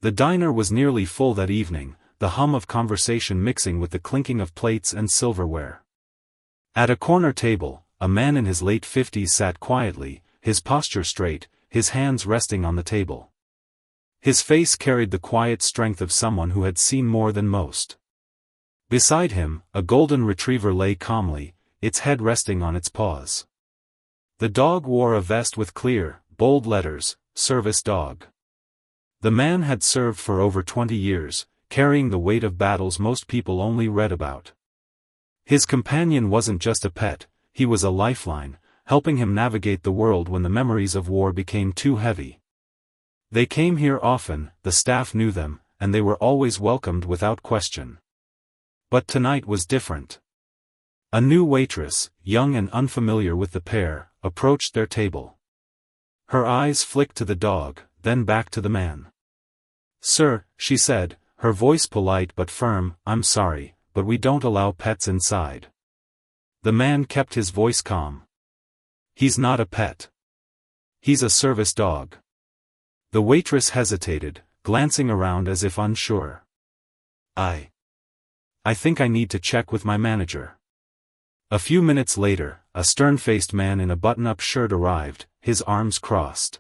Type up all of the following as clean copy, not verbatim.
The diner was nearly full that evening, the hum of conversation mixing with the clinking of plates and silverware. At a corner table, a man in his late 50s sat quietly, his posture straight, his hands resting on the table. His face carried the quiet strength of someone who had seen more than most. Beside him, a golden retriever lay calmly, its head resting on its paws. The dog wore a vest with clear, bold letters, "Service Dog." The man had served for over 20 years, carrying the weight of battles most people only read about. His companion wasn't just a pet, he was a lifeline, helping him navigate the world when the memories of war became too heavy. They came here often, the staff knew them, and they were always welcomed without question. But tonight was different. A new waitress, young and unfamiliar with the pair, approached their table. Her eyes flicked to the dog, then back to the man. "Sir," she said, her voice polite but firm, "I'm sorry, but we don't allow pets inside." The man kept his voice calm. "He's not a pet. He's a service dog." The waitress hesitated, glancing around as if unsure. I think I need to check with my manager." A few minutes later, a stern-faced man in a button-up shirt arrived, his arms crossed.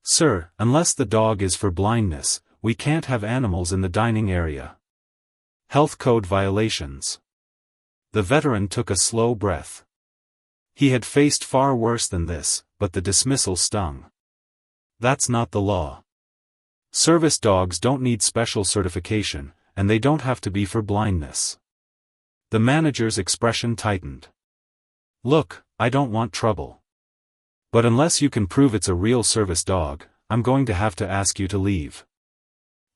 "Sir, unless the dog is for blindness, we can't have animals in the dining area. Health code violations." The veteran took a slow breath. He had faced far worse than this, but the dismissal stung. "That's not the law. Service dogs don't need special certification, and they don't have to be for blindness." The manager's expression tightened. "Look, I don't want trouble. But unless you can prove it's a real service dog, I'm going to have to ask you to leave."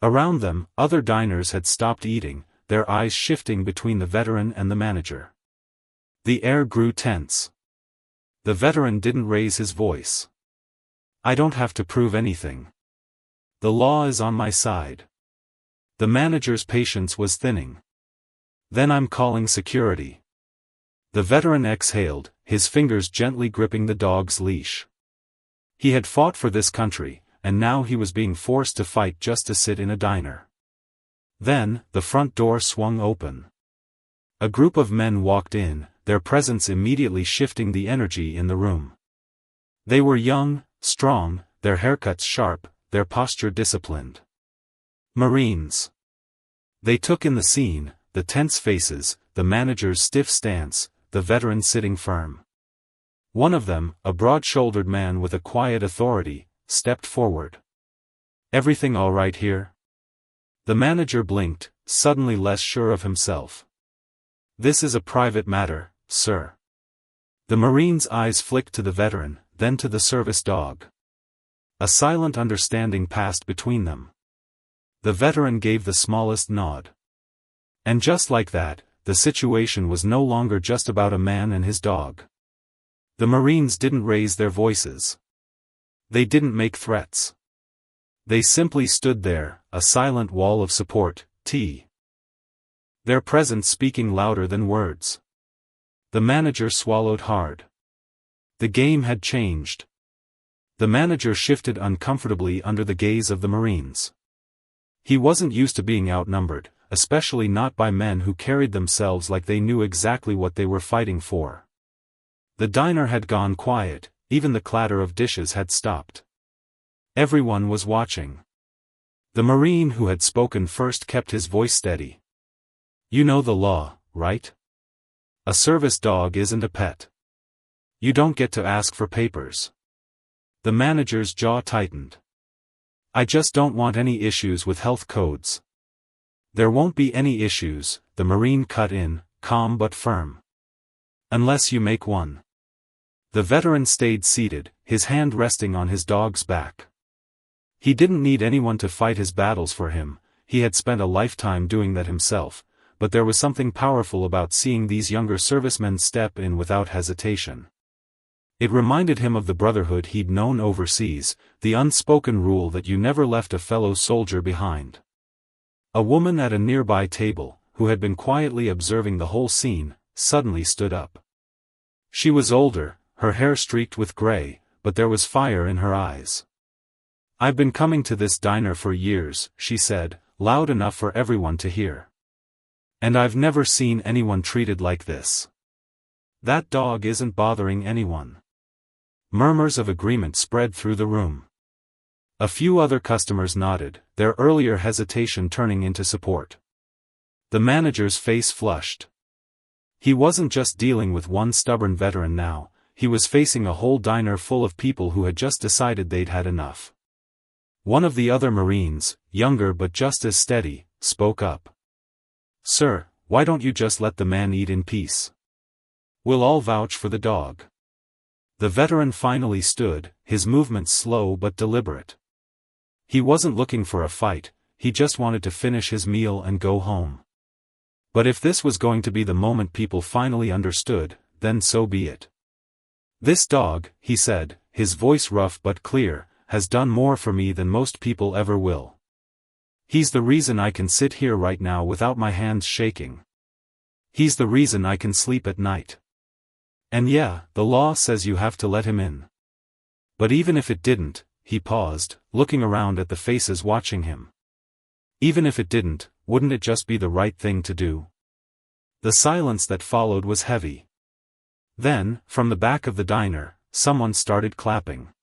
Around them, other diners had stopped eating, their eyes shifting between the veteran and the manager. The air grew tense. The veteran didn't raise his voice. "I don't have to prove anything. The law is on my side." The manager's patience was thinning. "Then I'm calling security." The veteran exhaled, his fingers gently gripping the dog's leash. He had fought for this country, and now he was being forced to fight just to sit in a diner. Then, the front door swung open. A group of men walked in, their presence immediately shifting the energy in the room. They were young, strong, their haircuts sharp, their posture disciplined. Marines. They took in the scene, the tense faces, the manager's stiff stance, the veteran sitting firm. One of them, a broad-shouldered man with a quiet authority, stepped forward. "Everything all right here?" The manager blinked, suddenly less sure of himself. "This is a private matter, sir." The Marine's eyes flicked to the veteran, then to the service dog. A silent understanding passed between them. The veteran gave the smallest nod. And just like that, the situation was no longer just about a man and his dog. The Marines didn't raise their voices. They didn't make threats. They simply stood there, a silent wall of support, their presence speaking louder than words. The manager swallowed hard. The game had changed. The manager shifted uncomfortably under the gaze of the Marines. He wasn't used to being outnumbered, especially not by men who carried themselves like they knew exactly what they were fighting for. The diner had gone quiet, even the clatter of dishes had stopped. Everyone was watching. The Marine who had spoken first kept his voice steady. "You know the law, right? A service dog isn't a pet. You don't get to ask for papers." The manager's jaw tightened. "I just don't want any issues with health codes." "There won't be any issues," the Marine cut in, calm but firm. "Unless you make one." The veteran stayed seated, his hand resting on his dog's back. He didn't need anyone to fight his battles for him, he had spent a lifetime doing that himself, but there was something powerful about seeing these younger servicemen step in without hesitation. It reminded him of the brotherhood he'd known overseas, the unspoken rule that you never left a fellow soldier behind. A woman at a nearby table, who had been quietly observing the whole scene, suddenly stood up. She was older, her hair streaked with gray, but there was fire in her eyes. "I've been coming to this diner for years," she said, loud enough for everyone to hear. "And I've never seen anyone treated like this. That dog isn't bothering anyone." Murmurs of agreement spread through the room. A few other customers nodded, their earlier hesitation turning into support. The manager's face flushed. He wasn't just dealing with one stubborn veteran now, he was facing a whole diner full of people who had just decided they'd had enough. One of the other Marines, younger but just as steady, spoke up. "Sir, why don't you just let the man eat in peace? We'll all vouch for the dog." The veteran finally stood, his movements slow but deliberate. He wasn't looking for a fight, he just wanted to finish his meal and go home. But if this was going to be the moment people finally understood, then so be it. "This dog," he said, his voice rough but clear, "has done more for me than most people ever will. He's the reason I can sit here right now without my hands shaking. He's the reason I can sleep at night. And yeah, the law says you have to let him in. But even if it didn't," he paused, looking around at the faces watching him. "Even if it didn't, wouldn't it just be the right thing to do?" The silence that followed was heavy. Then, from the back of the diner, someone started clapping.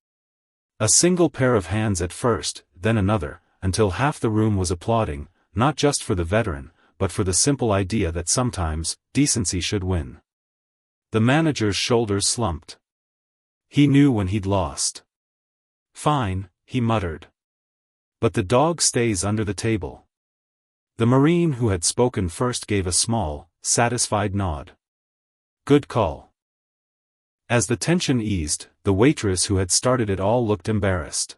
A single pair of hands at first, then another, until half the room was applauding, not just for the veteran, but for the simple idea that sometimes, decency should win. The manager's shoulders slumped. He knew when he'd lost. "Fine," he muttered. "But the dog stays under the table." The Marine who had spoken first gave a small, satisfied nod. "Good call." As the tension eased, the waitress who had started it all looked embarrassed.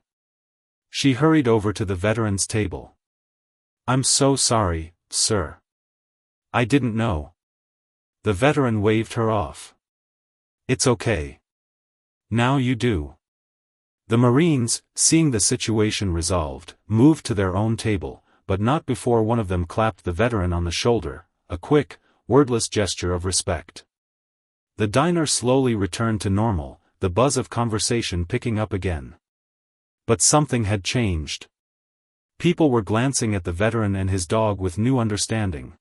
She hurried over to the veteran's table. "I'm so sorry, sir. I didn't know." The veteran waved her off. "It's okay. Now you do." The Marines, seeing the situation resolved, moved to their own table, but not before one of them clapped the veteran on the shoulder, a quick, wordless gesture of respect. The diner slowly returned to normal, the buzz of conversation picking up again. But something had changed. People were glancing at the veteran and his dog with new understanding.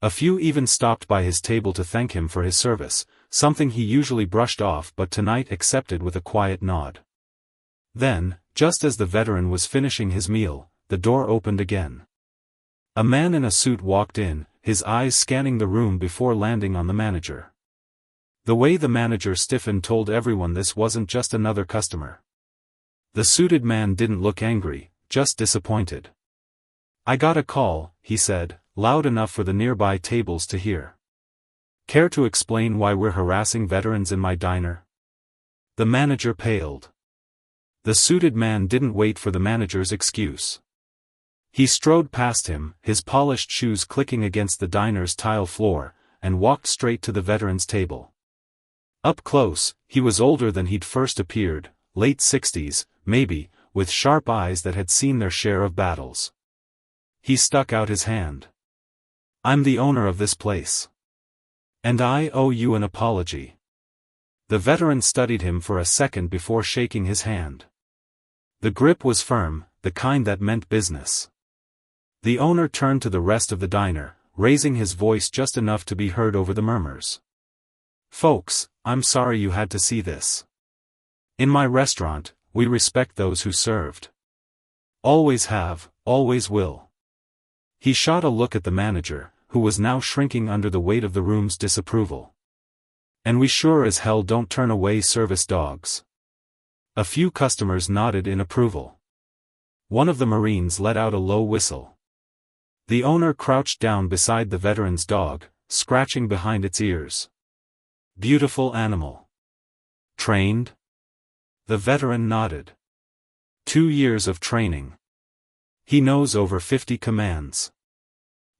A few even stopped by his table to thank him for his service, something he usually brushed off but tonight accepted with a quiet nod. Then, just as the veteran was finishing his meal, the door opened again. A man in a suit walked in, his eyes scanning the room before landing on the manager. The way the manager stiffened told everyone this wasn't just another customer. The suited man didn't look angry, just disappointed. "I got a call," he said, loud enough for the nearby tables to hear. "Care to explain why we're harassing veterans in my diner?" The manager paled. The suited man didn't wait for the manager's excuse. He strode past him, his polished shoes clicking against the diner's tile floor, and walked straight to the veteran's table. Up close, he was older than he'd first appeared, late 60s, maybe, with sharp eyes that had seen their share of battles. He stuck out his hand. "I'm the owner of this place. And I owe you an apology." The veteran studied him for a second before shaking his hand. The grip was firm, the kind that meant business. The owner turned to the rest of the diner, raising his voice just enough to be heard over the murmurs. "Folks, I'm sorry you had to see this. In my restaurant, we respect those who served. Always have, always will." He shot a look at the manager, who was now shrinking under the weight of the room's disapproval. "And we sure as hell don't turn away service dogs." A few customers nodded in approval. One of the Marines let out a low whistle. The owner crouched down beside the veteran's dog, scratching behind its ears. "Beautiful animal. Trained?" The veteran nodded. 2 years of training. He knows over 50 commands."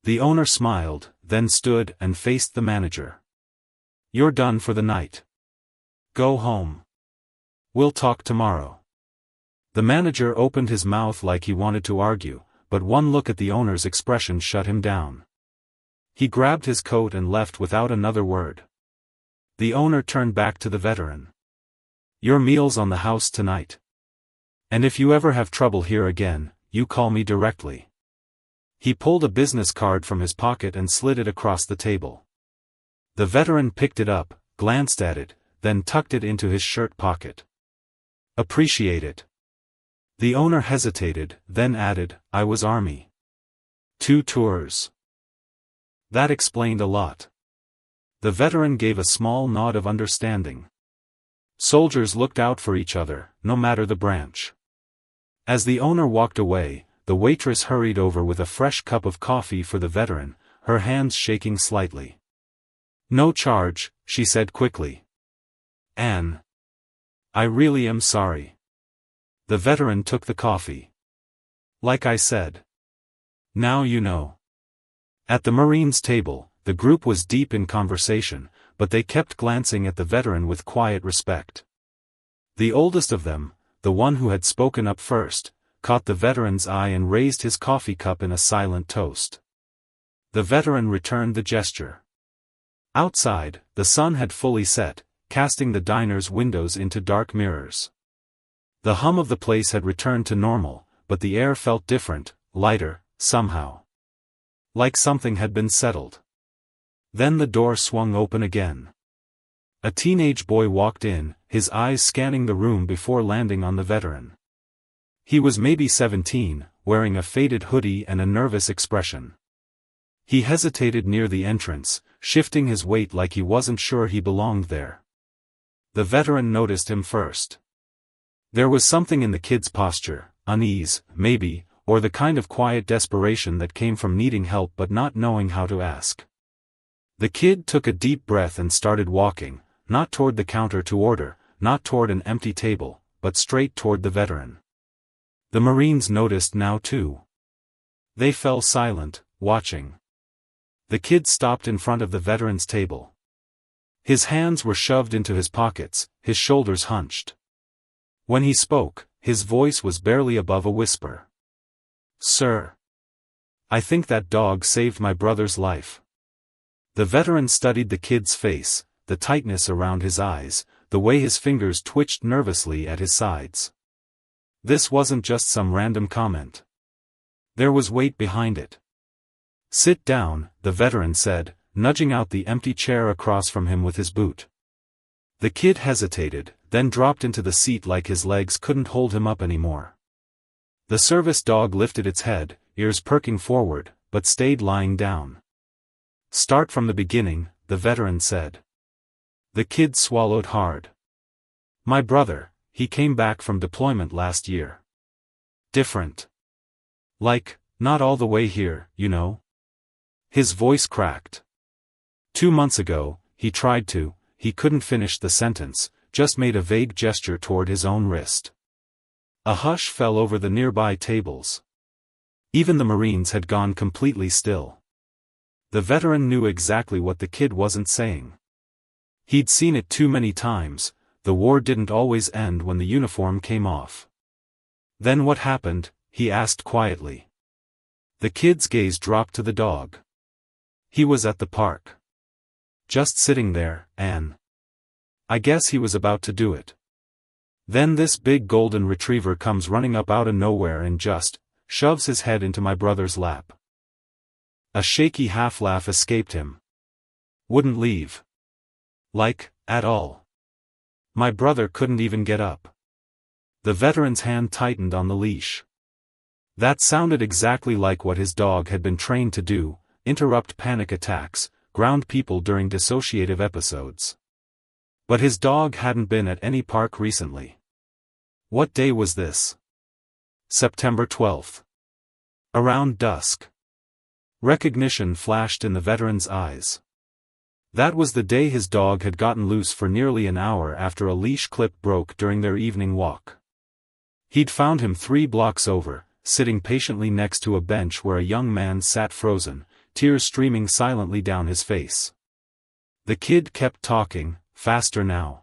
The owner smiled, then stood and faced the manager. "You're done for the night. Go home. We'll talk tomorrow." The manager opened his mouth like he wanted to argue, but one look at the owner's expression shut him down. He grabbed his coat and left without another word. The owner turned back to the veteran. "Your meal's on the house tonight. And if you ever have trouble here again, you call me directly. He pulled a business card from his pocket and slid it across the table. The veteran picked it up, glanced at it, then tucked it into his shirt pocket. Appreciate it. The owner hesitated, then added, I was Army. 2 tours. That explained a lot. The veteran gave a small nod of understanding. Soldiers looked out for each other, no matter the branch. As the owner walked away, the waitress hurried over with a fresh cup of coffee for the veteran, her hands shaking slightly. No charge, she said quickly. Anne. I really am sorry. The veteran took the coffee. Like I said. Now you know. At the Marines' table, the group was deep in conversation, but they kept glancing at the veteran with quiet respect. The oldest of them, the one who had spoken up first, caught the veteran's eye and raised his coffee cup in a silent toast. The veteran returned the gesture. Outside, the sun had fully set, casting the diner's windows into dark mirrors. The hum of the place had returned to normal, but the air felt different, lighter, somehow. Like something had been settled. Then the door swung open again. A teenage boy walked in, his eyes scanning the room before landing on the veteran. He was maybe 17, wearing a faded hoodie and a nervous expression. He hesitated near the entrance, shifting his weight like he wasn't sure he belonged there. The veteran noticed him first. There was something in the kid's posture, unease, maybe, or the kind of quiet desperation that came from needing help but not knowing how to ask. The kid took a deep breath and started walking, not toward the counter to order, not toward an empty table, but straight toward the veteran. The Marines noticed now too. They fell silent, watching. The kid stopped in front of the veteran's table. His hands were shoved into his pockets, his shoulders hunched. When he spoke, his voice was barely above a whisper. Sir. I think that dog saved my brother's life. The veteran studied the kid's face, the tightness around his eyes, the way his fingers twitched nervously at his sides. This wasn't just some random comment. There was weight behind it. Sit down, the veteran said, nudging out the empty chair across from him with his boot. The kid hesitated, then dropped into the seat like his legs couldn't hold him up anymore. The service dog lifted its head, ears perking forward, but stayed lying down. Start from the beginning, the veteran said. The kid swallowed hard. My brother, he came back from deployment last year. Different. Like, not all the way here, you know? His voice cracked. 2 months ago, he tried to, he couldn't finish the sentence, just made a vague gesture toward his own wrist. A hush fell over the nearby tables. Even the Marines had gone completely still. The veteran knew exactly what the kid wasn't saying. He'd seen it too many times, the war didn't always end when the uniform came off. Then what happened, he asked quietly. The kid's gaze dropped to the dog. He was at the park. Just sitting there, Anne. I guess he was about to do it. Then this big golden retriever comes running up out of nowhere and just shoves his head into my brother's lap. A shaky half-laugh escaped him. Wouldn't leave. Like, at all. My brother couldn't even get up. The veteran's hand tightened on the leash. That sounded exactly like what his dog had been trained to do, interrupt panic attacks, ground people during dissociative episodes. But his dog hadn't been at any park recently. What day was this? September 12th. Around dusk. Recognition flashed in the veteran's eyes. That was the day his dog had gotten loose for nearly an hour after a leash clip broke during their evening walk. He'd found him 3 blocks over, sitting patiently next to a bench where a young man sat frozen, tears streaming silently down his face. The kid kept talking, faster now.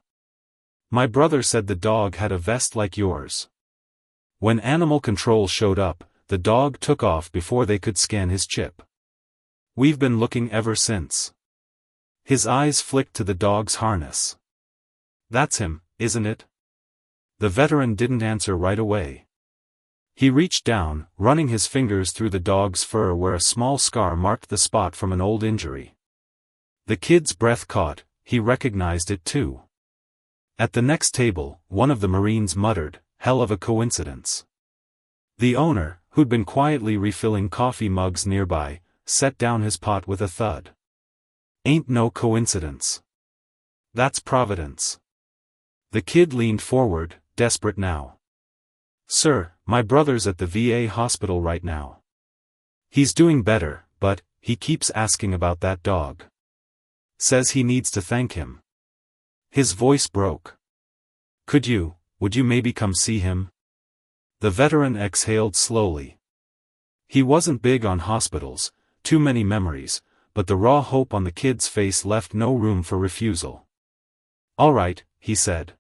My brother said the dog had a vest like yours. When animal control showed up, the dog took off before they could scan his chip. We've been looking ever since. His eyes flicked to the dog's harness. That's him, isn't it? The veteran didn't answer right away. He reached down, running his fingers through the dog's fur where a small scar marked the spot from an old injury. The kid's breath caught, he recognized it too. At the next table, one of the Marines muttered, "Hell of a coincidence." The owner, who'd been quietly refilling coffee mugs nearby, set down his pot with a thud. "Ain't no coincidence. That's Providence." The kid leaned forward, desperate now. "Sir, my brother's at the VA hospital right now. He's doing better, but he keeps asking about that dog. Says he needs to thank him." His voice broke. Would you maybe come see him?" The veteran exhaled slowly. He wasn't big on hospitals, too many memories, but the raw hope on the kid's face left no room for refusal. "All right," he said.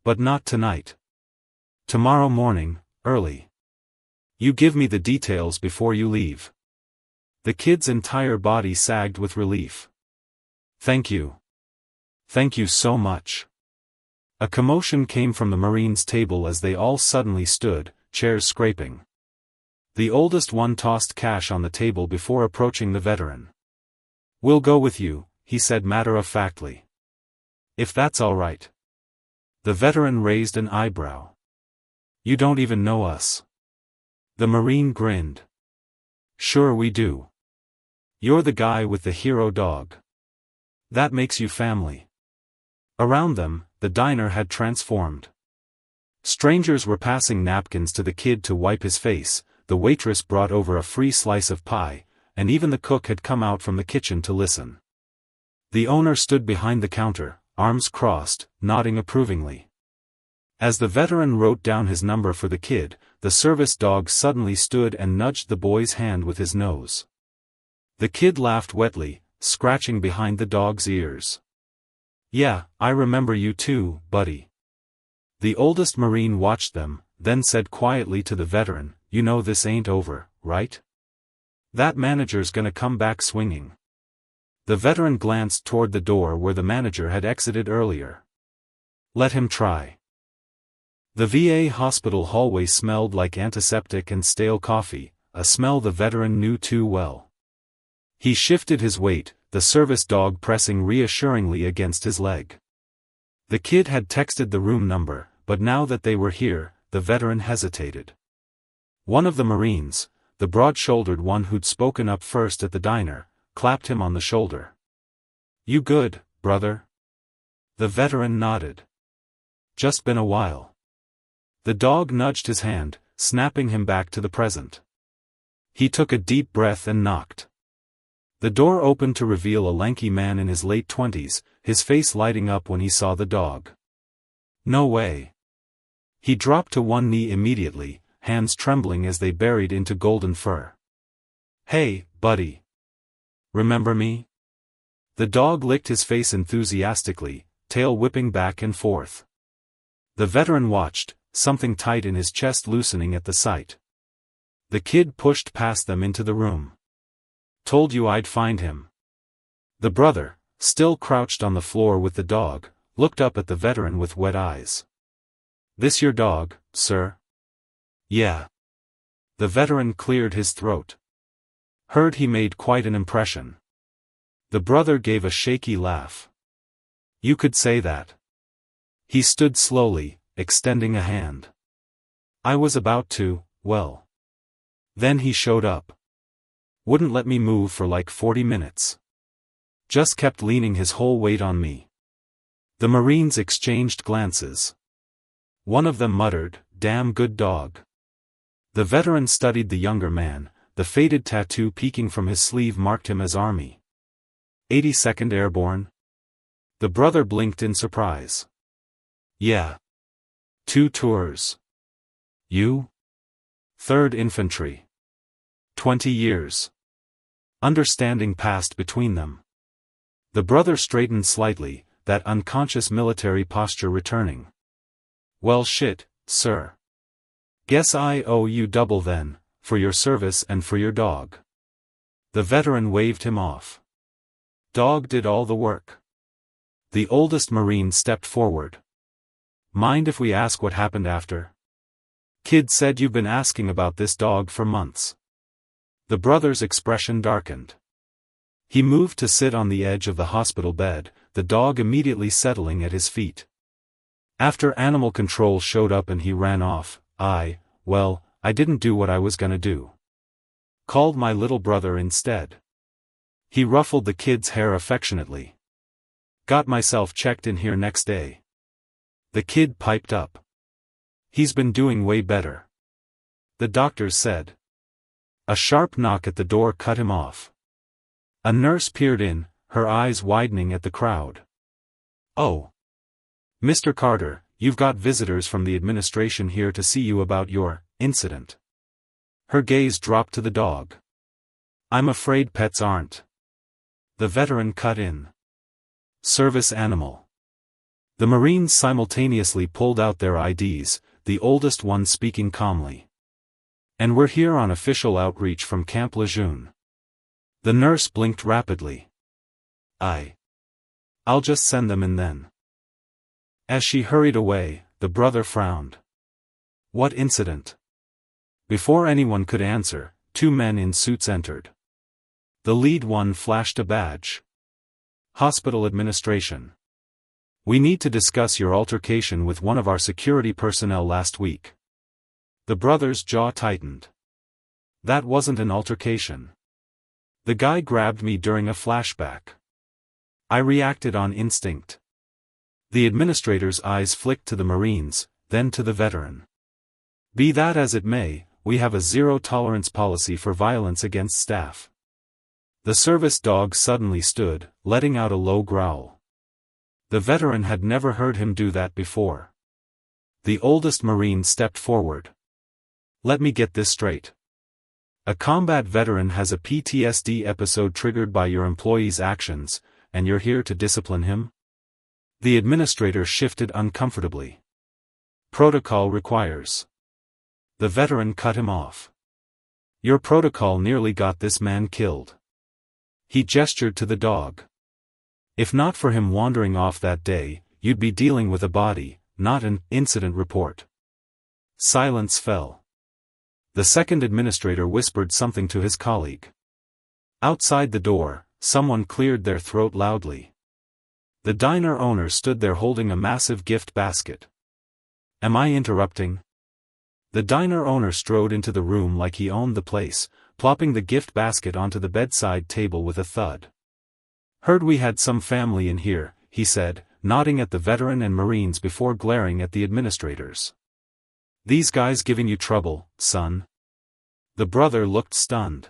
"But not tonight. Tomorrow morning, early. You give me the details before you leave." The kid's entire body sagged with relief. "Thank you. Thank you so much." A commotion came from the Marines' table as they all suddenly stood, chairs scraping. The oldest one tossed cash on the table before approaching the veteran. "We'll go with you," he said matter-of-factly. "If that's all right." The veteran raised an eyebrow. "You don't even know us." The Marine grinned. "Sure we do. You're the guy with the hero dog. That makes you family." Around them, the diner had transformed. Strangers were passing napkins to the kid to wipe his face, the waitress brought over a free slice of pie, and even the cook had come out from the kitchen to listen. The owner stood behind the counter, arms crossed, nodding approvingly. As the veteran wrote down his number for the kid, the service dog suddenly stood and nudged the boy's hand with his nose. The kid laughed wetly, scratching behind the dog's ears. "Yeah, I remember you too, buddy." The oldest Marine watched them, then said quietly to the veteran, "You know this ain't over, right? That manager's gonna come back swinging." The veteran glanced toward the door where the manager had exited earlier. "Let him try." The VA hospital hallway smelled like antiseptic and stale coffee, a smell the veteran knew too well. He shifted his weight, the service dog pressing reassuringly against his leg. The kid had texted the room number, but now that they were here, the veteran hesitated. One of the Marines, the broad-shouldered one who'd spoken up first at the diner, clapped him on the shoulder. "You good, brother?" The veteran nodded. "Just been a while." The dog nudged his hand, snapping him back to the present. He took a deep breath and knocked. The door opened to reveal a lanky man in his late 20s, his face lighting up when he saw the dog. "No way." He dropped to one knee immediately, hands trembling as they buried into golden fur. "Hey, buddy. Remember me?" The dog licked his face enthusiastically, tail whipping back and forth. The veteran watched, something tight in his chest loosening at the sight. The kid pushed past them into the room. "Told you I'd find him." The brother, still crouched on the floor with the dog, looked up at the veteran with wet eyes. "This your dog, sir?" "Yeah." The veteran cleared his throat. "Heard he made quite an impression." The brother gave a shaky laugh. "You could say that." He stood slowly, extending a hand. "I was about to, well. Then he showed up. Wouldn't let me move for like 40 minutes. Just kept leaning his whole weight on me." The Marines exchanged glances. One of them muttered, "Damn good dog." The veteran studied the younger man, the faded tattoo peeking from his sleeve marked him as Army. 82nd Airborne? The brother blinked in surprise. "Yeah. 2 tours. You?" 3rd Infantry. 20 years. Understanding passed between them. The brother straightened slightly, that unconscious military posture returning. "Well shit, sir. Guess I owe you double then, for your service and for your dog." The veteran waved him off. "Dog did all the work." The oldest Marine stepped forward. Mind if we ask what happened after? Kid said you've been asking about this dog for months. The brother's expression darkened. He moved to sit on the edge of the hospital bed, the dog immediately settling at his feet. After animal control showed up and he ran off, I didn't do what I was gonna do. Called my little brother instead. He ruffled the kid's hair affectionately. Got myself checked in here next day. The kid piped up. He's been doing way better. The doctors said. A sharp knock at the door cut him off. A nurse peered in, her eyes widening at the crowd. Oh. Mr. Carter, you've got visitors from the administration here to see you about your incident. Her gaze dropped to the dog. I'm afraid pets aren't. The veteran cut in. Service animal. The Marines simultaneously pulled out their IDs, the oldest one speaking calmly. And we're here on official outreach from Camp Lejeune. The nurse blinked rapidly. I'll just send them in then. As she hurried away, the brother frowned. What incident? Before anyone could answer, two men in suits entered. The lead one flashed a badge. Hospital administration. We need to discuss your altercation with one of our security personnel last week. The brother's jaw tightened. That wasn't an altercation. The guy grabbed me during a flashback. I reacted on instinct. The administrator's eyes flicked to the Marines, then to the veteran. Be that as it may, we have a zero-tolerance policy for violence against staff. The service dog suddenly stood, letting out a low growl. The veteran had never heard him do that before. The oldest Marine stepped forward. Let me get this straight. A combat veteran has a PTSD episode triggered by your employee's actions, and you're here to discipline him? The administrator shifted uncomfortably. Protocol requires. The veteran cut him off. Your protocol nearly got this man killed. He gestured to the dog. If not for him wandering off that day, you'd be dealing with a body, not an incident report. Silence fell. The second administrator whispered something to his colleague. Outside the door, someone cleared their throat loudly. The diner owner stood there holding a massive gift basket. Am I interrupting? The diner owner strode into the room like he owned the place, plopping the gift basket onto the bedside table with a thud. Heard we had some family in here, he said, nodding at the veteran and Marines before glaring at the administrators. These guys giving you trouble, son? The brother looked stunned.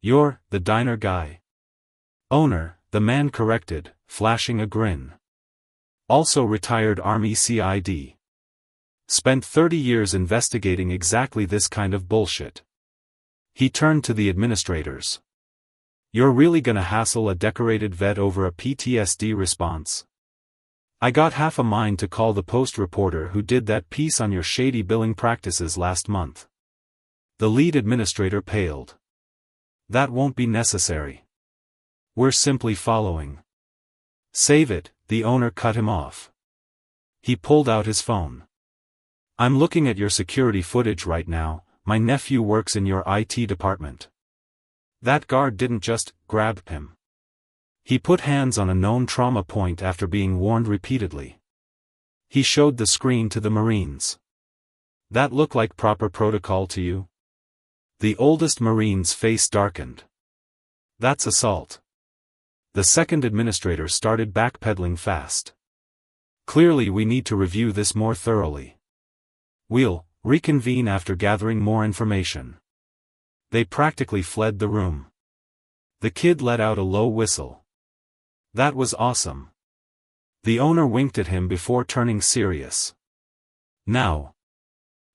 You're the diner guy. Owner, the man corrected, flashing a grin. Also retired Army CID. Spent 30 years investigating exactly this kind of bullshit. He turned to the administrators. You're really gonna hassle a decorated vet over a PTSD response? I got half a mind to call the Post reporter who did that piece on your shady billing practices last month. The lead administrator paled. That won't be necessary. We're simply following. Save it, the owner cut him off. He pulled out his phone. I'm looking at your security footage right now, my nephew works in your IT department. That guard didn't just grab him. He put hands on a known trauma point after being warned repeatedly. He showed the screen to the Marines. That look like proper protocol to you? The oldest Marine's face darkened. That's assault. The second administrator started backpedaling fast. Clearly we need to review this more thoroughly. We'll reconvene after gathering more information. They practically fled the room. The kid let out a low whistle. That was awesome. The owner winked at him before turning serious. Now.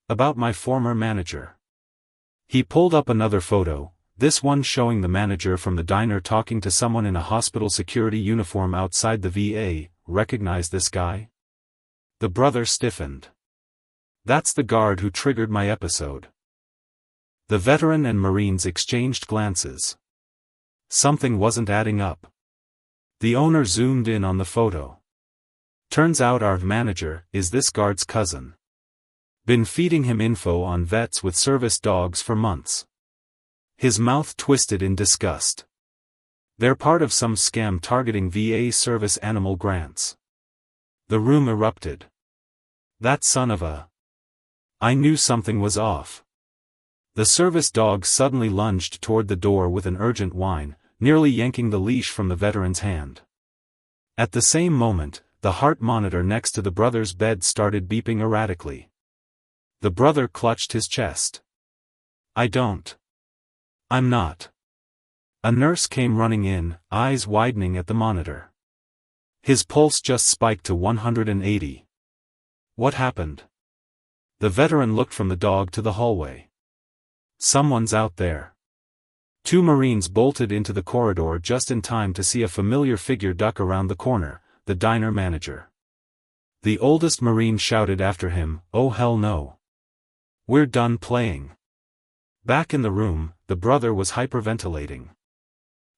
About my former manager. He pulled up another photo, this one showing the manager from the diner talking to someone in a hospital security uniform outside the VA. Recognize this guy? The brother stiffened. That's the guard who triggered my episode. The veteran and Marines exchanged glances. Something wasn't adding up. The owner zoomed in on the photo. Turns out our manager is this guard's cousin. Been feeding him info on vets with service dogs for months. His mouth twisted in disgust. They're part of some scam targeting VA service animal grants. The room erupted. That son of a... I knew something was off. The service dog suddenly lunged toward the door with an urgent whine, nearly yanking the leash from the veteran's hand. At the same moment, the heart monitor next to the brother's bed started beeping erratically. The brother clutched his chest. I'm not. A nurse came running in, eyes widening at the monitor. His pulse just spiked to 180. What happened? The veteran looked from the dog to the hallway. Someone's out there. Two Marines bolted into the corridor just in time to see a familiar figure duck around the corner, the diner manager. The oldest Marine shouted after him, "Oh hell no. We're done playing." Back in the room, the brother was hyperventilating.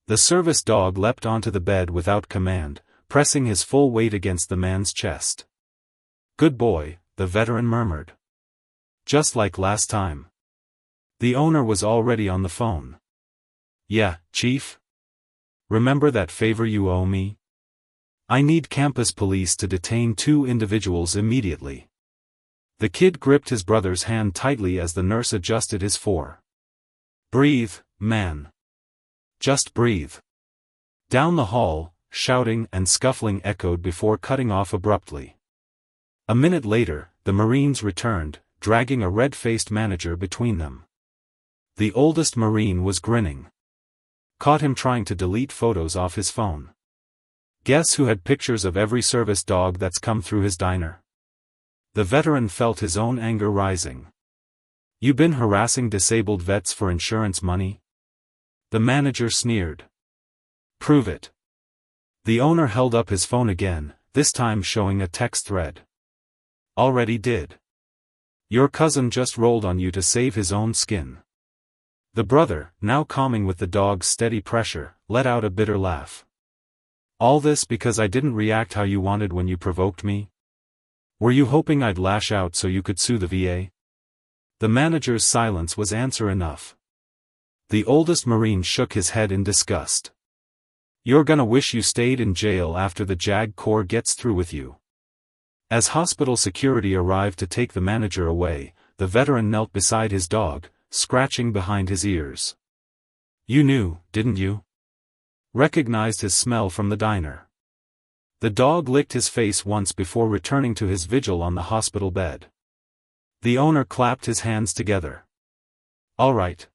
The service dog leapt onto the bed without command, pressing his full weight against the man's chest. "Good boy," the veteran murmured. "Just like last time." The owner was already on the phone. "Yeah, Chief? Remember that favor you owe me? I need campus police to detain 2 individuals immediately." The kid gripped his brother's hand tightly as the nurse adjusted his fore. "Breathe, man. Just breathe." Down the hall, shouting and scuffling echoed before cutting off abruptly. A minute later, the Marines returned, dragging a red-faced manager between them. The oldest Marine was grinning. Caught him trying to delete photos off his phone. Guess who had pictures of every service dog that's come through his diner? The veteran felt his own anger rising. "You been harassing disabled vets for insurance money?" The manager sneered. "Prove it." The owner held up his phone again, this time showing a text thread. "Already did. Your cousin just rolled on you to save his own skin." The brother, now calming with the dog's steady pressure, let out a bitter laugh. "All this because I didn't react how you wanted when you provoked me? Were you hoping I'd lash out so you could sue the VA?" The manager's silence was answer enough. The oldest Marine shook his head in disgust. "You're gonna wish you stayed in jail after the JAG Corps gets through with you." As hospital security arrived to take the manager away, the veteran knelt beside his dog, scratching behind his ears. "You knew, didn't you?" Recognized his smell from the diner. The dog licked his face once before returning to his vigil on the hospital bed. The owner clapped his hands together. "All right.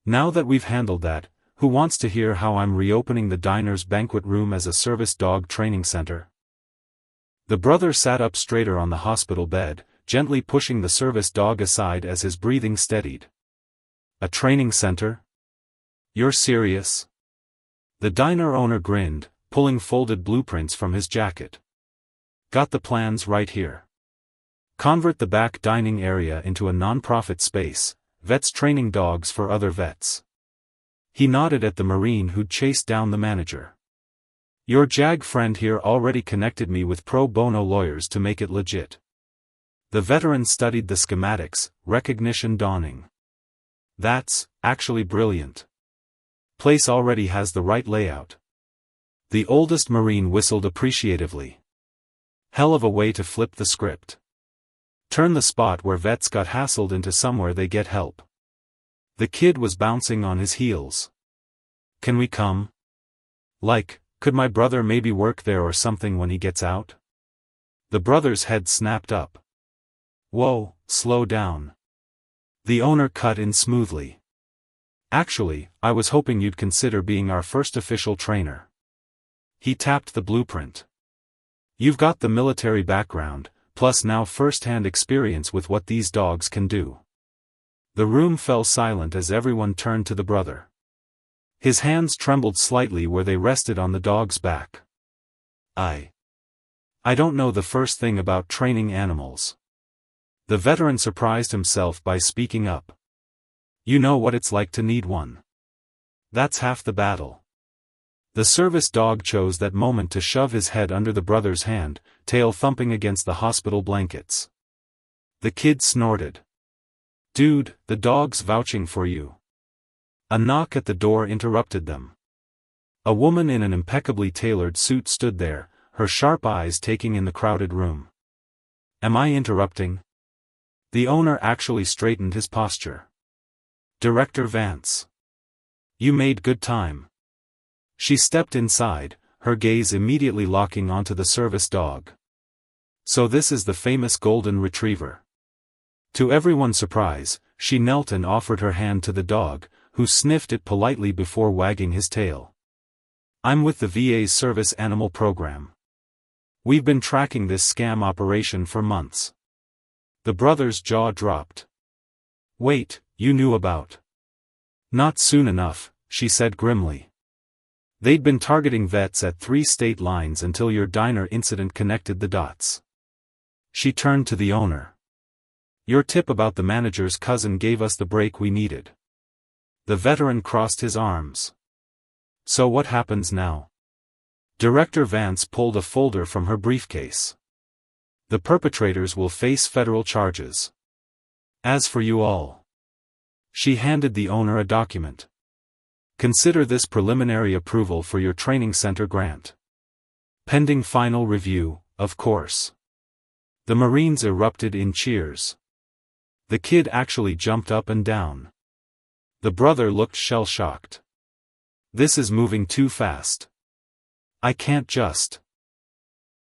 Now that we've handled that, who wants to hear how I'm reopening the diner's banquet room as a service dog training center?" The brother sat up straighter on the hospital bed, gently pushing the service dog aside as his breathing steadied. "A training center? You're serious?" The diner owner grinned, pulling folded blueprints from his jacket. "Got the plans right here. Convert the back dining area into a non-profit space, vets training dogs for other vets." He nodded at the Marine who'd chased down the manager. "Your JAG friend here already connected me with pro bono lawyers to make it legit." The veteran studied the schematics, recognition dawning. "That's actually brilliant. Place already has the right layout." The oldest Marine whistled appreciatively. "Hell of a way to flip the script. Turn the spot where vets got hassled into somewhere they get help." The kid was bouncing on his heels. "Can we come? Like, could my brother maybe work there or something when he gets out?" The brother's head snapped up. "Whoa, slow down." The owner cut in smoothly. "Actually, I was hoping you'd consider being our first official trainer." He tapped the blueprint. "You've got the military background, plus now first-hand experience with what these dogs can do." The room fell silent as everyone turned to the brother. His hands trembled slightly where they rested on the dog's back. I don't know the first thing about training animals." The veteran surprised himself by speaking up. "You know what it's like to need one. That's half the battle." The service dog chose that moment to shove his head under the brother's hand, tail thumping against the hospital blankets. The kid snorted. "Dude, the dog's vouching for you." A knock at the door interrupted them. A woman in an impeccably tailored suit stood there, her sharp eyes taking in the crowded room. "Am I interrupting?" The owner actually straightened his posture. "Director Vance. You made good time." She stepped inside, her gaze immediately locking onto the service dog. "So this is the famous golden retriever." To everyone's surprise, she knelt and offered her hand to the dog, who sniffed it politely before wagging his tail. "I'm with the VA's Service Animal Program. We've been tracking this scam operation for months." The brother's jaw dropped. "Wait, you knew about?" "Not soon enough," she said grimly. "They'd been targeting vets at 3 state lines until your diner incident connected the dots." She turned to the owner. "Your tip about the manager's cousin gave us the break we needed." The veteran crossed his arms. "So what happens now?" Director Vance pulled a folder from her briefcase. "The perpetrators will face federal charges. As for you all." She handed the owner a document. "Consider this preliminary approval for your training center grant. Pending final review, of course." The Marines erupted in cheers. The kid actually jumped up and down. The brother looked shell-shocked. "This is moving too fast. I can't just."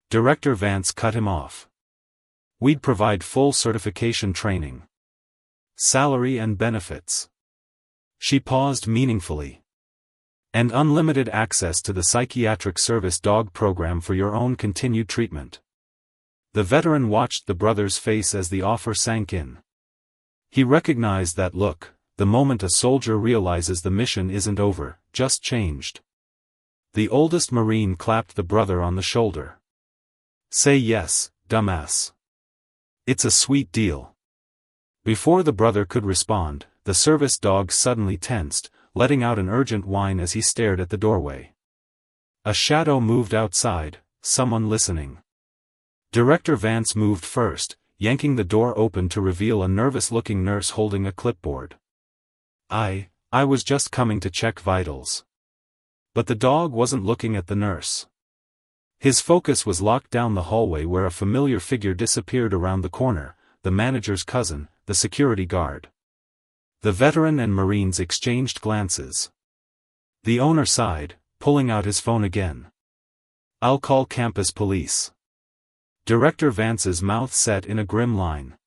Director Vance cut him off. "We'd provide full certification training. Salary and benefits." She paused meaningfully. "And unlimited access to the psychiatric service dog program for your own continued treatment." The veteran watched the brother's face as the offer sank in. He recognized that look, the moment a soldier realizes the mission isn't over, just changed. The oldest Marine clapped the brother on the shoulder. "Say yes, dumbass. It's a sweet deal." Before the brother could respond, the service dog suddenly tensed, letting out an urgent whine as he stared at the doorway. A shadow moved outside, someone listening. Director Vance moved first, yanking the door open to reveal a nervous-looking nurse holding a clipboard. I was just coming to check vitals." But the dog wasn't looking at the nurse. His focus was locked down the hallway where a familiar figure disappeared around the corner, the manager's cousin, the security guard. The veteran and Marines exchanged glances. The owner sighed, pulling out his phone again. "I'll call campus police." Director Vance's mouth set in a grim line.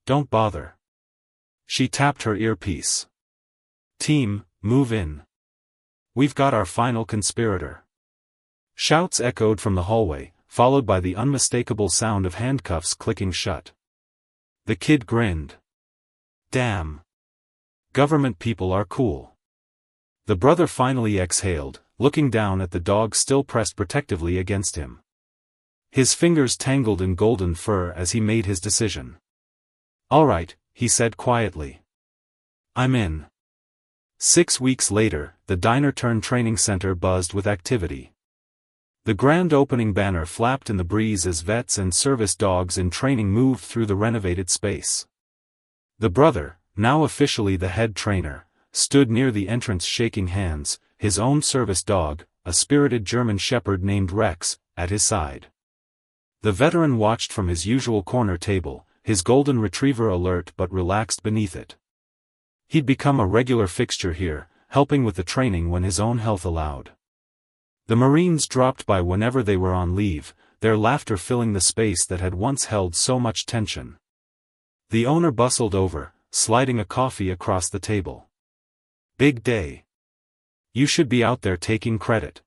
"Don't bother." She tapped her earpiece. "Team, move in. We've got our final conspirator." Shouts echoed from the hallway, followed by the unmistakable sound of handcuffs clicking shut. The kid grinned. "Damn. Government people are cool." The brother finally exhaled, looking down at the dog still pressed protectively against him. His fingers tangled in golden fur as he made his decision. "All right," he said quietly. "I'm in." 6 weeks later, the diner-turned-training center buzzed with activity. The grand opening banner flapped in the breeze as vets and service dogs in training moved through the renovated space. The brother, now officially the head trainer, stood near the entrance shaking hands, his own service dog, a spirited German shepherd named Rex, at his side. The veteran watched from his usual corner table, his golden retriever alert but relaxed beneath it. He'd become a regular fixture here, helping with the training when his own health allowed. The Marines dropped by whenever they were on leave, their laughter filling the space that had once held so much tension. The owner bustled over, sliding a coffee across the table. "Big day. You should be out there taking credit."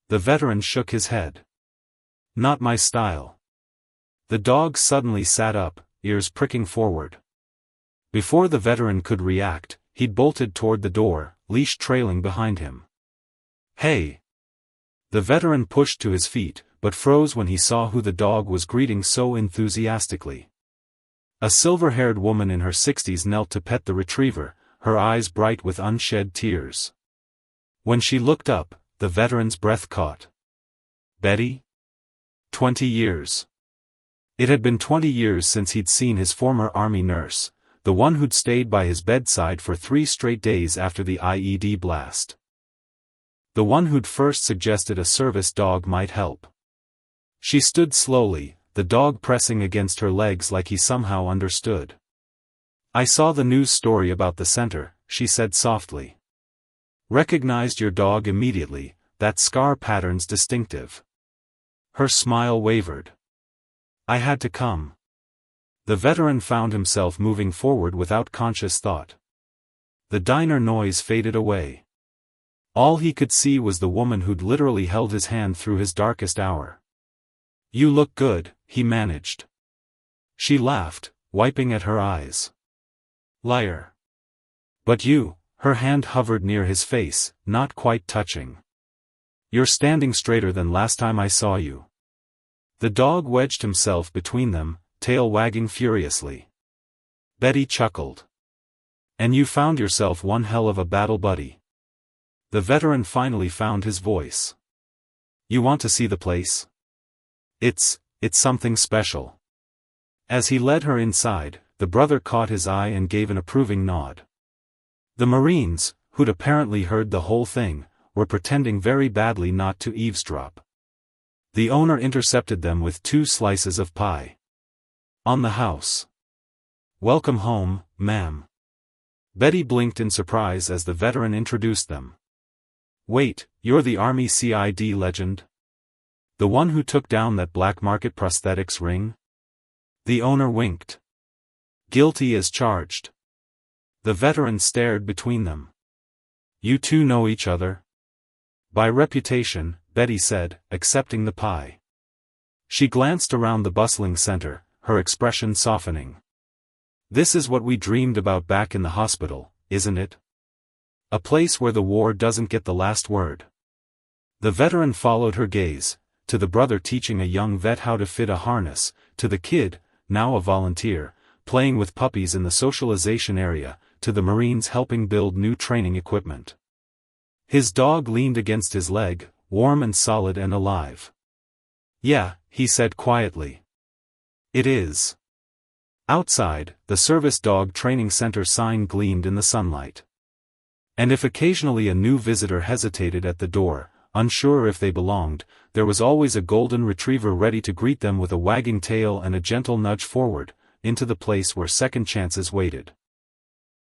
The veteran shook his head. "Not my style." The dog suddenly sat up, ears pricking forward. Before the veteran could react, he'd bolted toward the door, leash trailing behind him. "Hey!" The veteran pushed to his feet, but froze when he saw who the dog was greeting so enthusiastically. A silver-haired woman in her 60s knelt to pet the retriever, her eyes bright with unshed tears. When she looked up, the veteran's breath caught. Betty? 20 years. It had been 20 years since he'd seen his former army nurse, the one who'd stayed by his bedside for 3 straight days after the IED blast. The one who'd first suggested a service dog might help. She stood slowly, the dog pressing against her legs like he somehow understood. "I saw the news story about the center," she said softly. "Recognized your dog immediately, that scar pattern's distinctive." Her smile wavered. "I had to come." The veteran found himself moving forward without conscious thought. The diner noise faded away. All he could see was the woman who'd literally held his hand through his darkest hour. "You look good," he managed. She laughed, wiping at her eyes. "Liar." "But you," her hand hovered near his face, not quite touching. "You're standing straighter than last time I saw you." The dog wedged himself between them, tail wagging furiously. Betty chuckled. "And you found yourself one hell of a battle buddy." The veteran finally found his voice. "You want to see the place? It's something special." As he led her inside, the brother caught his eye and gave an approving nod. The Marines, who'd apparently heard the whole thing, were pretending very badly not to eavesdrop. The owner intercepted them with 2 slices of pie. "On the house." "Welcome home, ma'am." Betty blinked in surprise as the veteran introduced them. "Wait, you're the Army CID legend? The one who took down that black market prosthetics ring?" The owner winked. "Guilty as charged." The veteran stared between them. "You two know each other?" "By reputation," Betty said, accepting the pie. She glanced around the bustling center, her expression softening. "This is what we dreamed about back in the hospital, isn't it? A place where the war doesn't get the last word." The veteran followed her gaze, to the brother teaching a young vet how to fit a harness, to the kid, now a volunteer, playing with puppies in the socialization area, to the Marines helping build new training equipment. His dog leaned against his leg, warm and solid and alive. "Yeah," he said quietly. "It is." Outside, the Service Dog Training Center sign gleamed in the sunlight. And if occasionally a new visitor hesitated at the door, unsure if they belonged, there was always a golden retriever ready to greet them with a wagging tail and a gentle nudge forward, into the place where second chances waited.